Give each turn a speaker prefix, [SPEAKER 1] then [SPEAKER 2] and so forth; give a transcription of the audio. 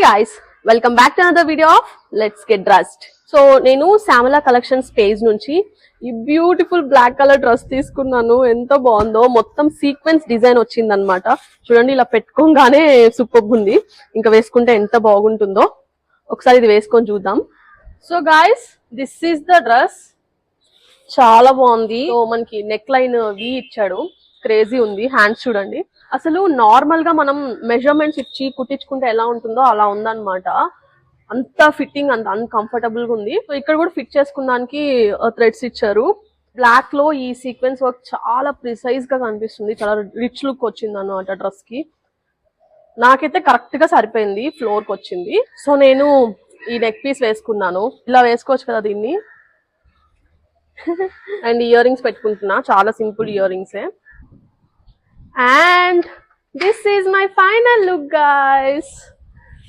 [SPEAKER 1] Hey guys, welcome back to another video of Let's Get Dressed. So నేను Shyamala collections page నుంచి ఈ beautiful black colour dress తీసుకున్నాను. ఎంత బాగుందో, మొత్తం సీక్వెన్స్ డిజైన్ వచ్చింది అనమాట. చూడండి, ఇలా పెట్టుకోగానే సూపర్ ఉంది. ఇంకా వేసుకుంటే ఎంత బాగుంటుందో ఒకసారి ఇది వేసుకొని చూద్దాం. So guys, this is the dress. చాలా బాగుంది. సో మనకి నెక్ లైన్ వి ఇచ్చాడు, క్రేజీ ఉంది. హ్యాండ్స్ చూడండి, అసలు నార్మల్ గా మనం మెజర్మెంట్స్ ఇచ్చి కుట్టించుకుంటే ఎలా ఉంటుందో అలా ఉందన్నమాట. అంత ఫిట్టింగ్, అంత అన్కంఫర్టబుల్ గా ఉంది. సో ఇక్కడ కూడా ఫిట్ చేసుకున్నానికి థ్రెడ్స్ ఇచ్చారు. బ్లాక్ లో ఈ సీక్వెన్స్ వర్క్ చాలా ప్రిసైజ్ గా కనిపిస్తుంది. చాలా రిచ్ లుక్ వచ్చింది అన్నమాట డ్రెస్ కి. నాకైతే కరెక్ట్ గా సరిపోయింది, ఫ్లోర్ కి వచ్చింది. సో నేను ఈ నెక్ పీస్ వేసుకున్నాను. ఇలా వేసుకోవచ్చు కదా దీన్ని. అండ్ ఇయర్ రింగ్స్ పెట్టుకుంటున్నా, చాలా సింపుల్ ఇయర్ రింగ్సే. And this is my final look, guys.